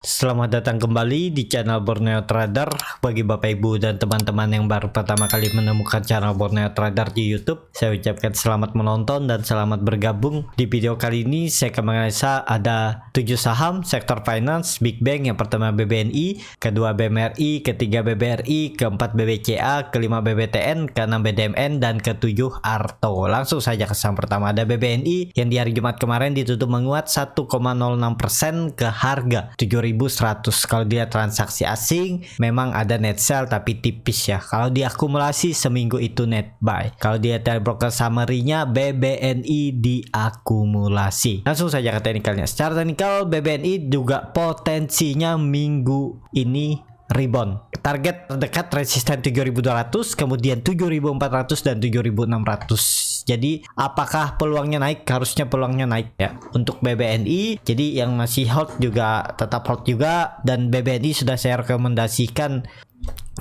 Selamat datang kembali di channel Borneo Trader. Bagi Bapak Ibu dan teman-teman yang baru pertama kali menemukan channel Borneo Trader di YouTube, saya ucapkan selamat menonton dan selamat bergabung. Di video kali ini saya akan menganalisa ada 7 saham sektor finance Big Bang. Yang pertama BBNI, kedua BMRI, ketiga BBRI, keempat BBCA, kelima BBTN, keenam BDMN, dan ketujuh Arto. Langsung saja ke saham pertama, ada BBNI yang di hari Jumat kemarin ditutup menguat 1,06% ke harga 7.100. Kalau dia transaksi asing memang ada net sell tapi tipis ya. Kalau diakumulasi seminggu itu net buy. Kalau dia dari broker summary-nya BBNI diakumulasi. Langsung saja ke teknikalnya. Secara teknikal BBNI juga potensinya minggu ini rebound. Target terdekat resisten 7.200, kemudian 7.400 dan 7.600. Jadi apakah peluangnya naik? Harusnya peluangnya naik ya untuk BBNI. Jadi yang masih hold juga tetap hold juga, dan BBNI sudah saya rekomendasikan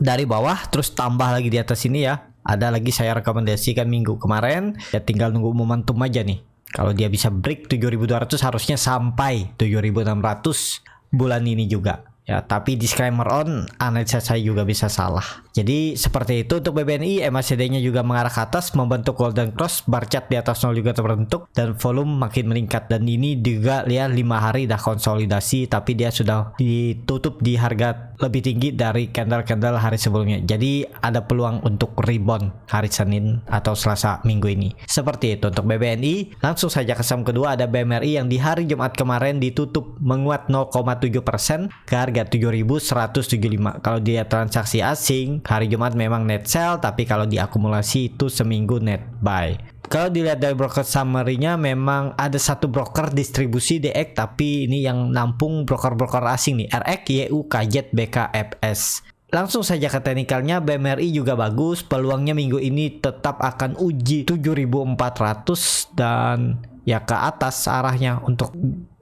dari bawah terus tambah lagi di atas ini ya. Ada lagi saya rekomendasikan minggu kemarin, ya tinggal nunggu momentum aja nih. Kalau dia bisa break 7.200 harusnya sampai 7.600 bulan ini juga. Ya, tapi disclaimer on, analisa saya juga bisa salah. Jadi seperti itu untuk BBNI. MACD-nya juga mengarah ke atas, membentuk golden cross, bar chart di atas 0 juga terbentuk, dan volume makin meningkat. Dan ini juga lihat 5 hari dah konsolidasi, tapi dia sudah ditutup di harga lebih tinggi dari candle-candle hari sebelumnya. Jadi ada peluang untuk rebound hari Senin atau Selasa minggu ini. Seperti itu untuk BBNI. Langsung saja ke saham kedua, ada BMRI yang di hari Jumat kemarin ditutup menguat 0,7% ke harga 7.175. Kalau dia transaksi asing hari Jumat memang net sell, tapi kalau diakumulasi itu seminggu net buy. Kalau dilihat dari broker summary-nya memang ada satu broker distribusi DX, tapi ini yang nampung broker-broker asing nih, RX, YU, KZ, BK, FS. Langsung saja ke teknikalnya, BMRI juga bagus, peluangnya minggu ini tetap akan uji 7.400 dan ya ke atas arahnya untuk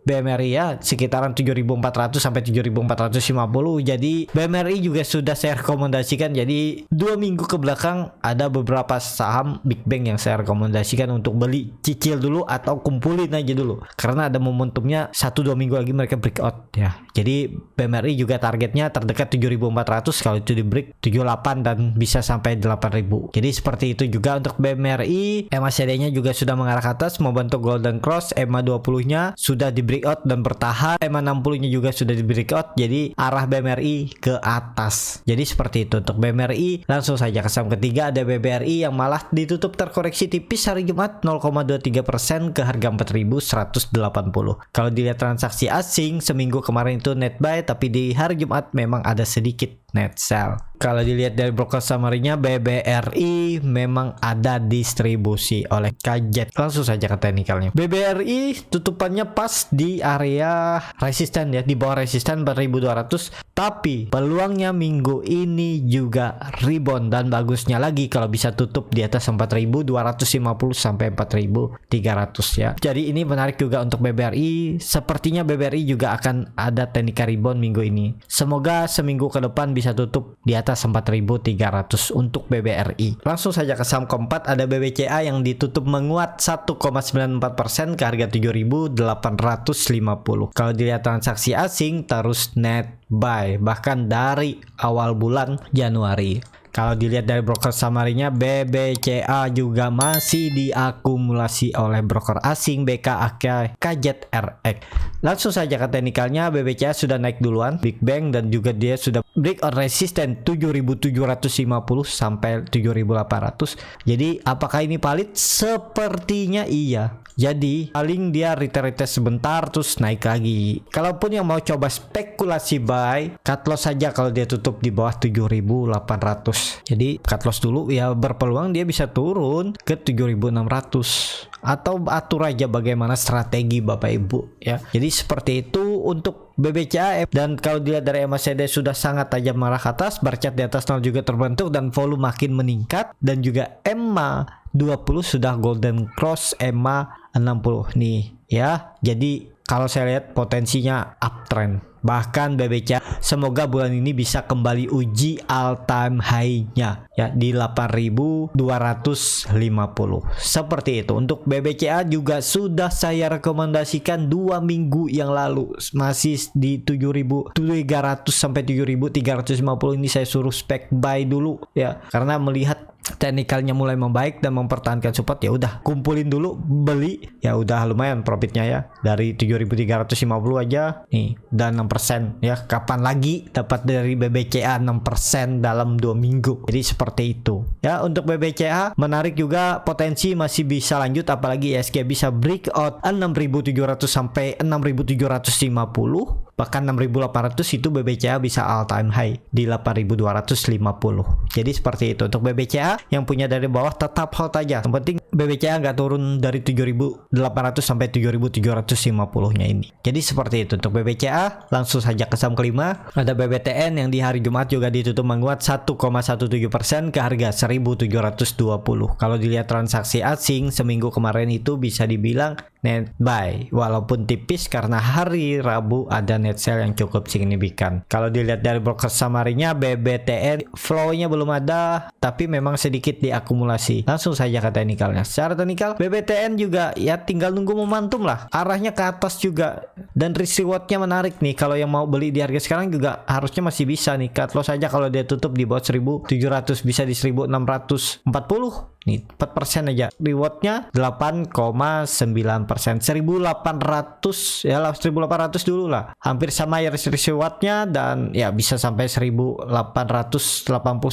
BMRI ya, sekitaran 7.400 sampai 7.450. Jadi BMRI juga sudah saya rekomendasikan. Jadi 2 minggu ke belakang ada beberapa saham Big Bang yang saya rekomendasikan untuk beli, cicil dulu atau kumpulin aja dulu, karena ada momentumnya 1-2 minggu lagi mereka breakout ya. Jadi BMRI juga targetnya terdekat 7.400, kalau itu di break 78 dan bisa sampai 8.000. Jadi seperti itu juga untuk BMRI. MACD-nya juga sudah mengarah ke atas, membentuk golden cross. EMA 20-nya sudah di breakout dan bertahan. EMA 60-nya juga sudah di breakout. Jadi arah BMRI ke atas. Jadi seperti itu untuk BMRI. Langsung saja ke saham ketiga, ada BBRI yang malah ditutup terkoreksi tipis hari Jumat 0,23% ke harga 4.180. Kalau dilihat transaksi asing seminggu kemarin itu net buy, tapi di hari Jumat memang ada sedikit net sell. Kalau dilihat dari broker summary-nya, BBRI memang ada distribusi oleh KZ. Langsung saja ke teknikalnya. BBRI tutupannya pas di area resisten ya, di bawah resisten 4.200, tapi peluangnya minggu ini juga rebound, dan bagusnya lagi kalau bisa tutup di atas 4.250 sampai 4.300 ya. Jadi ini menarik juga untuk BBRI. Sepertinya BBRI juga akan ada teknikal rebound minggu ini. Semoga seminggu ke depan bisa tutup di atas 4.300 untuk BBRI. Langsung saja ke saham keempat, ada BBCA yang ditutup menguat 1,94% ke harga 7.850. Kalau dilihat transaksi asing terus net buy bahkan dari awal bulan Januari. Kalau dilihat dari broker summary-nya, BBCA juga masih diakumulasi oleh broker asing BK, KZ, RX. Langsung saja ke teknikalnya, BBCA sudah naik duluan Big Bang, dan juga dia sudah break on resisten 7.750 sampai 7.800. Jadi apakah ini valid? Sepertinya iya. Jadi paling dia retest sebentar terus naik lagi. Kalaupun yang mau coba spekulasi buy, cut loss saja kalau dia tutup di bawah 7.800. Jadi cut loss dulu ya, berpeluang dia bisa turun ke 7.600. Atau atur aja bagaimana strategi Bapak Ibu ya. Jadi seperti itu untuk BBCA. Dan kalau dilihat dari MACD sudah sangat tajam mengarah ke atas, bar chart di atas 0 juga terbentuk dan volume makin meningkat, dan juga EMA 20 sudah golden cross EMA 60 nih ya. Jadi kalau saya lihat potensinya uptrend. Bahkan BBCA semoga bulan ini bisa kembali uji all time high-nya ya di 8.250. Seperti itu. Untuk BBCA juga sudah saya rekomendasikan 2 minggu yang lalu, masih di 7.300 sampai 7.350. Ini saya suruh spek buy dulu ya, karena melihat teknikalnya mulai membaik dan mempertahankan support, ya udah kumpulin dulu, beli, ya udah lumayan profitnya ya, dari 7.350 aja nih dan 6% ya. Kapan lagi dapat dari BBCA 6% dalam 2 minggu. Jadi seperti itu ya. Untuk BBCA menarik juga, potensi masih bisa lanjut, apalagi ISG bisa breakout 6.700 sampai 6.750. Bahkan 6.800 itu BBCA bisa all time high di 8.250. Jadi seperti itu. Untuk BBCA yang punya dari bawah tetap hold aja. Yang penting BBCA nggak turun dari 7.800 sampai 7.750-nya ini. Jadi seperti itu untuk BBCA. Langsung saja ke saham kelima. Ada BBTN yang di hari Jumat juga ditutup menguat 1,17% ke harga 1.720. Kalau dilihat transaksi asing seminggu kemarin itu bisa dibilang net buy, walaupun tipis karena hari Rabu ada net sell yang cukup signifikan. Kalau dilihat dari broker summary-nya, BBTN flow-nya belum ada, tapi memang sedikit diakumulasi. Langsung saja ke teknikalnya. Secara teknikal BBTN juga ya tinggal nunggu momentum lah, arahnya ke atas juga, dan risk reward-nya menarik nih. Kalau yang mau beli di harga sekarang juga harusnya masih bisa nih. Cut loss saja kalau dia tutup di bawah 1.700, bisa di 1.640 nih, 4% aja. Rewardnya 8,9%, 1.800 ya lah, 1.800 dulu lah, hampir sama ya rewardnya, dan ya bisa sampai 1.880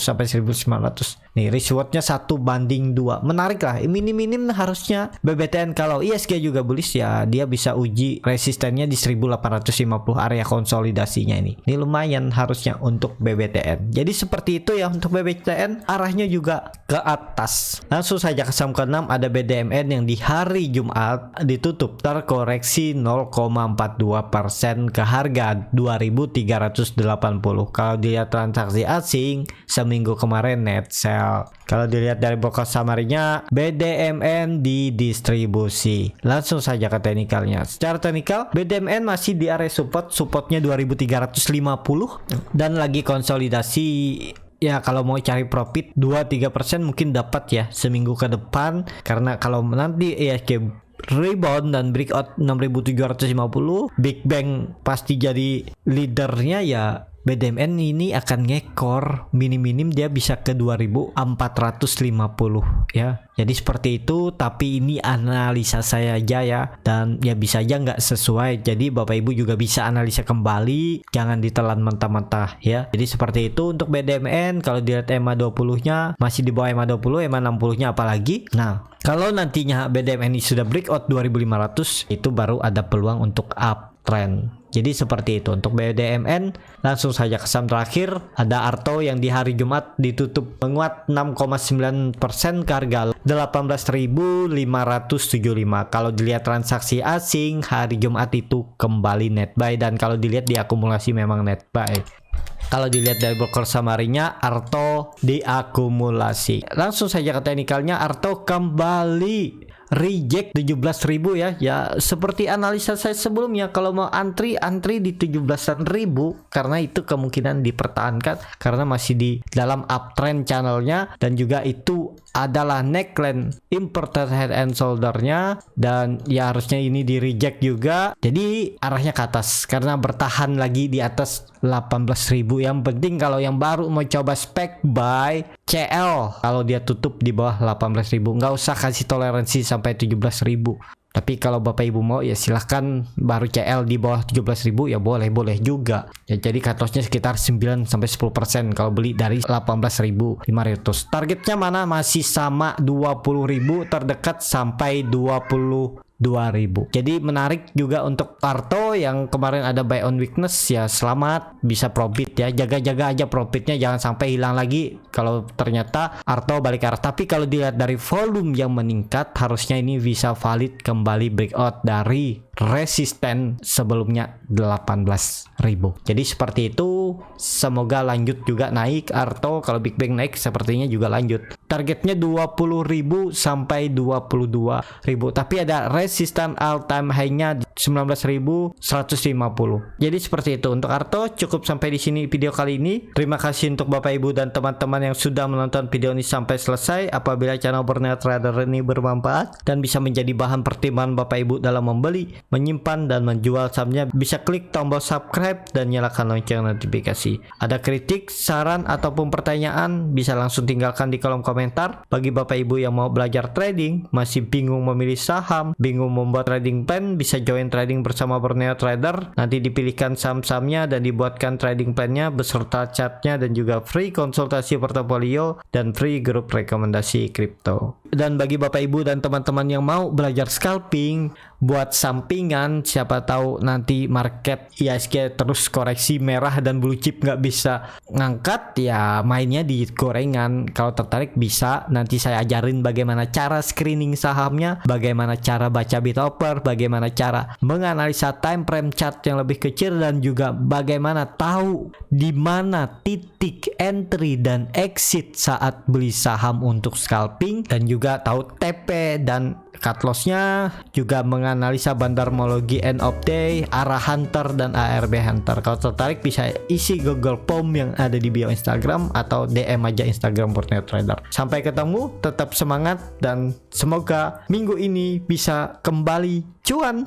sampai 1.900 nih. Rewardnya 1:2, menarik lah. Minim-minim harusnya BBTN. Kalau ISG juga bullish ya, dia bisa uji resistennya di 1.850, area konsolidasinya ini lumayan harusnya untuk BBTN. Jadi seperti itu ya untuk BBTN, arahnya juga ke atas. Langsung saja ke saham ke-6, ada BDMN yang di hari Jumat ditutup terkoreksi 0,42% ke harga 2.380. Kalau dilihat transaksi asing seminggu kemarin net sell. Kalau dilihat dari broker summary-nya, BDMN didistribusi. Langsung saja ke teknikalnya. Secara teknikal BDMN masih di area supportnya 2.350 dan lagi konsolidasi. Ya kalau mau cari profit 2-3% mungkin dapat ya seminggu ke depan, karena kalau nanti ISG rebound dan breakout 6.750, Big Bang pasti jadi leadernya ya. BDMN ini akan ngekor, minim-minim dia bisa ke 2.450 ya. Jadi seperti itu, tapi ini analisa saya aja ya, dan ya bisa aja nggak sesuai. Jadi Bapak Ibu juga bisa analisa kembali, jangan ditelan mentah-mentah ya. Jadi seperti itu untuk BDMN. Kalau dilihat EMA 20-nya masih di bawah EMA 20, EMA 60-nya apalagi. Nah, kalau nantinya BDMN ini sudah breakout 2.500, itu baru ada peluang untuk uptrend. Jadi seperti itu untuk BDMN. Langsung saja ke saham terakhir, ada Arto yang di hari Jumat ditutup menguat 6,9% ke harga 18.575. Kalau dilihat transaksi asing hari Jumat itu kembali net buy, dan kalau dilihat di akumulasi memang net buy. Kalau dilihat dari broker summary-nya, Arto diakumulasi. Langsung saja ke teknikalnya, Arto kembali reject 17.000 ya. Ya seperti analisa saya sebelumnya, kalau mau antri di 17.000 karena itu kemungkinan dipertahankan karena masih di dalam uptrend channelnya, dan juga itu adalah neckline important head and shouldernya, dan ya harusnya ini di reject juga. Jadi arahnya ke atas karena bertahan lagi di atas 18.000. Yang penting kalau yang baru mau coba spek buy CL, kalau dia tutup di bawah 18.000 nggak usah kasih toleransi sampai 17.000. Tapi kalau Bapak Ibu mau ya silahkan, baru CL di bawah 17.000 ya boleh juga ya. Jadi cut lossnya sekitar 9 sampai 10% kalau beli dari 18.500. Targetnya mana? Masih sama 20.000 terdekat sampai 22.000. Jadi menarik juga untuk Arto yang kemarin ada buy on weakness ya. Selamat, bisa profit ya. Jaga-jaga aja profitnya, jangan sampai hilang lagi kalau ternyata Arto balik arah. Tapi kalau dilihat dari volume yang meningkat, harusnya ini bisa valid kembali breakout dari resisten sebelumnya 18.000. Jadi seperti itu semoga lanjut juga naik, atau kalau Big Bang naik sepertinya juga lanjut. Targetnya 20.000 sampai 22.000, tapi ada resistan all time high-nya 19.150. Jadi seperti itu untuk Arto. Cukup sampai di sini video kali ini. Terima kasih untuk Bapak Ibu dan teman-teman yang sudah menonton video ini sampai selesai. Apabila channel Borneo Trader ini bermanfaat dan bisa menjadi bahan pertimbangan Bapak Ibu dalam membeli, menyimpan dan menjual sahamnya, bisa klik tombol subscribe dan nyalakan lonceng notifikasi. Ada kritik, saran ataupun pertanyaan, bisa langsung tinggalkan di kolom komentar. Bagi Bapak Ibu yang mau belajar trading, masih bingung memilih saham, bingung membuat trading plan, bisa join trading bersama Borneo Trader. Nanti dipilihkan saham-sahamnya dan dibuatkan trading plan-nya beserta chartnya, dan juga free konsultasi portofolio dan free grup rekomendasi kripto. Dan bagi Bapak Ibu dan teman-teman yang mau belajar scalping buat sampingan, siapa tahu nanti market IHSG terus koreksi merah dan blue chip nggak bisa ngangkat, ya mainnya di gorengan. Kalau tertarik bisa nanti saya ajarin bagaimana cara screening sahamnya, bagaimana cara baca bid offer, bagaimana cara menganalisa time frame chart yang lebih kecil, dan juga bagaimana tahu di mana titik entry dan exit saat beli saham untuk scalping, dan juga tahu TP dan cut loss-nya, juga menganalisa bandarmologi end of day, arah hunter dan ARB hunter. Kalau tertarik bisa isi Google Form yang ada di bio Instagram atau DM aja Instagram Borneo Trader. Sampai ketemu, tetap semangat dan semoga minggu ini bisa kembali cuan.